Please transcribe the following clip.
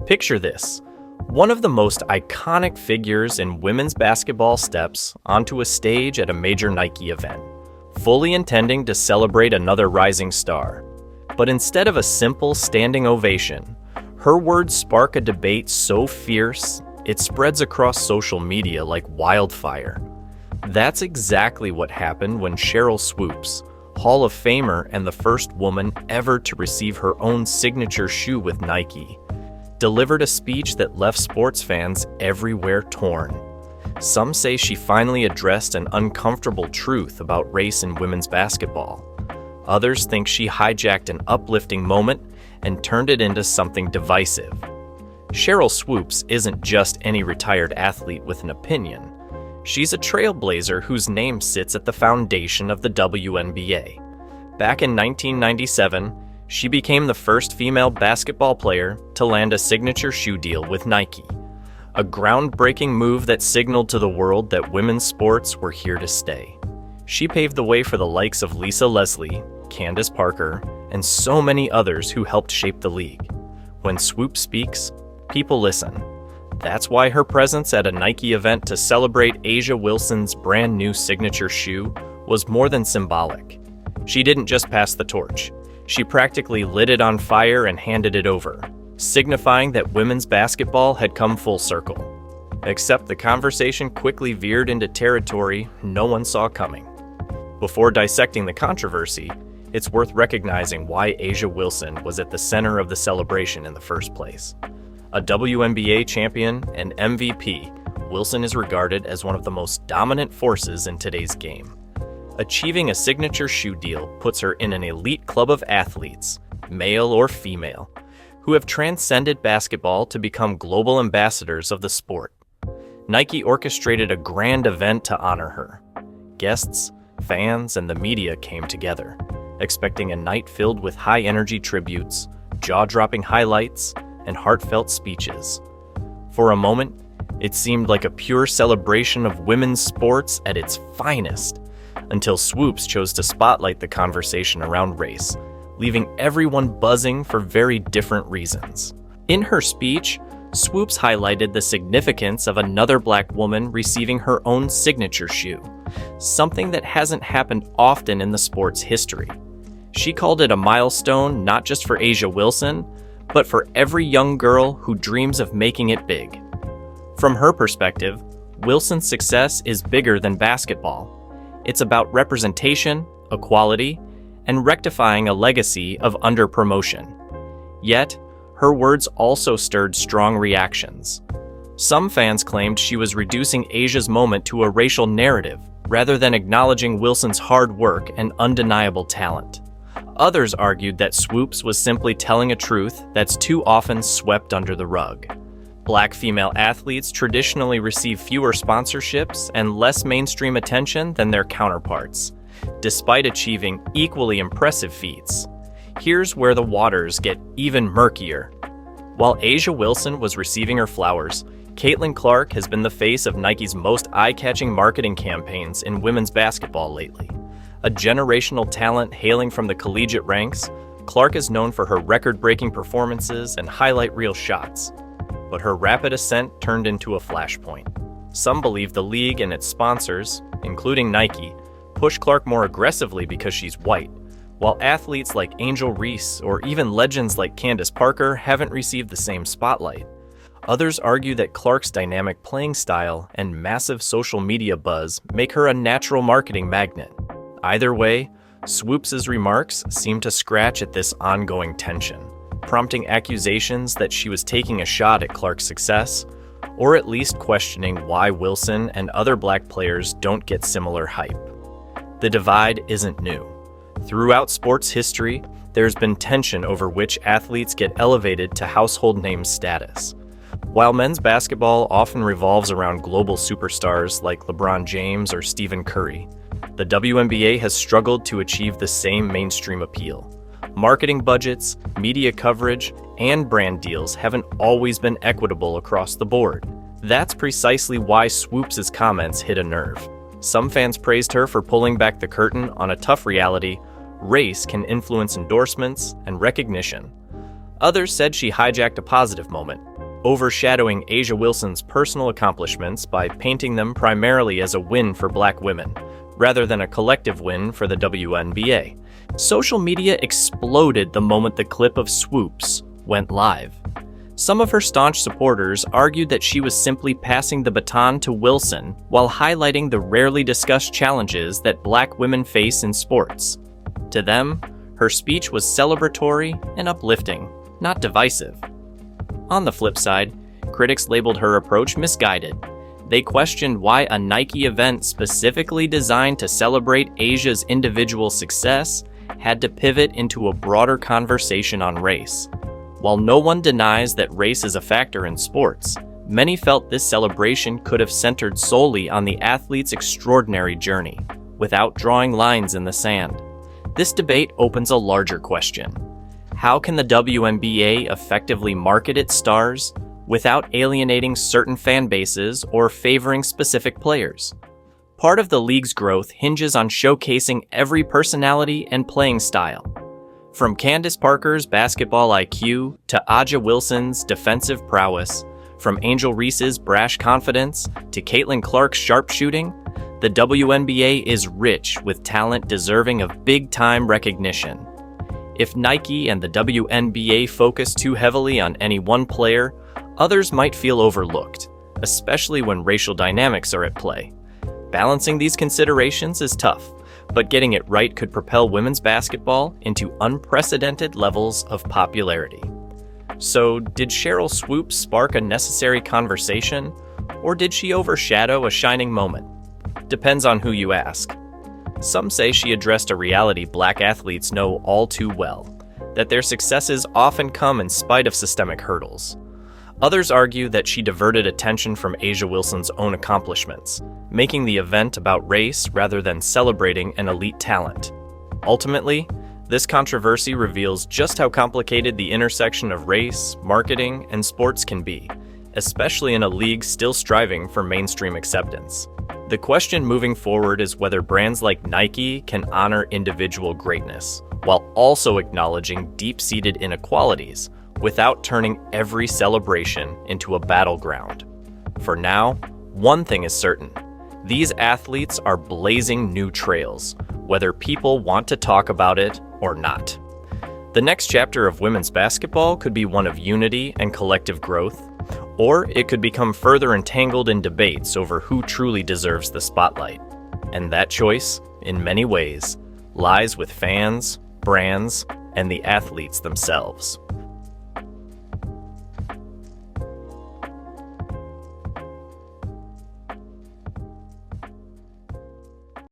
Picture this. One of the most iconic figures in women's basketball steps onto a stage at a major Nike event, fully intending to celebrate another rising star. But instead of a simple standing ovation, her words spark a debate so fierce, it spreads across social media like wildfire. That's exactly what happened when Sheryl Swoops, Hall of Famer and the first woman ever to receive her own signature shoe with Nike, delivered a speech that left sports fans everywhere torn. Some say she finally addressed an uncomfortable truth about race in women's basketball. Others think she hijacked an uplifting moment and turned it into something divisive. Sheryl Swoops isn't just any retired athlete with an opinion. She's a trailblazer whose name sits at the foundation of the WNBA. Back in 1997, she became the first female basketball player to land a signature shoe deal with Nike, a groundbreaking move that signaled to the world that women's sports were here to stay. She paved the way for the likes of Lisa Leslie, Candace Parker, and so many others who helped shape the league. When Swoop speaks, people listen. That's why her presence at a Nike event to celebrate A'ja Wilson's brand new signature shoe was more than symbolic. She didn't just pass the torch. She practically lit it on fire and handed it over, signifying that women's basketball had come full circle. Except the conversation quickly veered into territory no one saw coming. Before dissecting the controversy, it's worth recognizing why A'ja Wilson was at the center of the celebration in the first place. A WNBA champion and MVP, Wilson is regarded as one of the most dominant forces in today's game. Achieving a signature shoe deal puts her in an elite club of athletes, male or female, who have transcended basketball to become global ambassadors of the sport. Nike orchestrated a grand event to honor her. Guests, fans, and the media came together, expecting a night filled with high-energy tributes, jaw-dropping highlights, and heartfelt speeches. For a moment, it seemed like a pure celebration of women's sports at its finest, until Swoopes chose to spotlight the conversation around race, leaving everyone buzzing for very different reasons. In her speech, Swoopes highlighted the significance of another black woman receiving her own signature shoe, something that hasn't happened often in the sport's history. She called it a milestone not just for A'ja Wilson, but for every young girl who dreams of making it big. From her perspective, Wilson's success is bigger than basketball. It's about representation, equality, and rectifying a legacy of under-promotion. Yet, her words also stirred strong reactions. Some fans claimed she was reducing A'ja's moment to a racial narrative, rather than acknowledging Wilson's hard work and undeniable talent. Others argued that Swoopes was simply telling a truth that's too often swept under the rug. Black female athletes traditionally receive fewer sponsorships and less mainstream attention than their counterparts, despite achieving equally impressive feats. Here's where the waters get even murkier. While A'ja Wilson was receiving her flowers, Caitlin Clark has been the face of Nike's most eye-catching marketing campaigns in women's basketball lately. A generational talent hailing from the collegiate ranks, Clark is known for her record-breaking performances and highlight reel shots. But her rapid ascent turned into a flashpoint. Some believe the league and its sponsors, including Nike, push Clark more aggressively because she's white, while athletes like Angel Reese or even legends like Candace Parker haven't received the same spotlight. Others argue that Clark's dynamic playing style and massive social media buzz make her a natural marketing magnet. Either way, Swoopes' remarks seem to scratch at this ongoing tension, prompting accusations that she was taking a shot at Clark's success, or at least questioning why Wilson and other black players don't get similar hype. The divide isn't new. Throughout sports history, there's been tension over which athletes get elevated to household name status. While men's basketball often revolves around global superstars like LeBron James or Stephen Curry, the WNBA has struggled to achieve the same mainstream appeal. Marketing budgets, media coverage, and brand deals haven't always been equitable across the board. That's precisely why Swoopes' comments hit a nerve. Some fans praised her for pulling back the curtain on a tough reality: race can influence endorsements and recognition. Others said she hijacked a positive moment, overshadowing A'ja Wilson's personal accomplishments by painting them primarily as a win for Black women, rather than a collective win for the WNBA. Social media exploded the moment the clip of Swoopes went live. Some of her staunch supporters argued that she was simply passing the baton to Wilson while highlighting the rarely discussed challenges that Black women face in sports. To them, her speech was celebratory and uplifting, not divisive. On the flip side, critics labeled her approach misguided. They questioned why a Nike event specifically designed to celebrate A'ja's individual success had to pivot into a broader conversation on race. While no one denies that race is a factor in sports, many felt this celebration could have centered solely on the athlete's extraordinary journey, without drawing lines in the sand. This debate opens a larger question. How can the WNBA effectively market its stars without alienating certain fan bases or favoring specific players? Part of the league's growth hinges on showcasing every personality and playing style. From Candace Parker's basketball IQ to A'ja Wilson's defensive prowess, from Angel Reese's brash confidence to Caitlin Clark's sharpshooting, the WNBA is rich with talent deserving of big-time recognition. If Nike and the WNBA focus too heavily on any one player, others might feel overlooked, especially when racial dynamics are at play. Balancing these considerations is tough, but getting it right could propel women's basketball into unprecedented levels of popularity. So, did Sheryl Swoops spark a necessary conversation, or did she overshadow a shining moment? Depends on who you ask. Some say she addressed a reality Black athletes know all too well, that their successes often come in spite of systemic hurdles. Others argue that she diverted attention from A'ja Wilson's own accomplishments, making the event about race rather than celebrating an elite talent. Ultimately, this controversy reveals just how complicated the intersection of race, marketing, and sports can be, especially in a league still striving for mainstream acceptance. The question moving forward is whether brands like Nike can honor individual greatness, while also acknowledging deep-seated inequalities, without turning every celebration into a battleground. For now, one thing is certain. These athletes are blazing new trails, whether people want to talk about it or not. The next chapter of women's basketball could be one of unity and collective growth, or it could become further entangled in debates over who truly deserves the spotlight. And that choice, in many ways, lies with fans, brands, and the athletes themselves.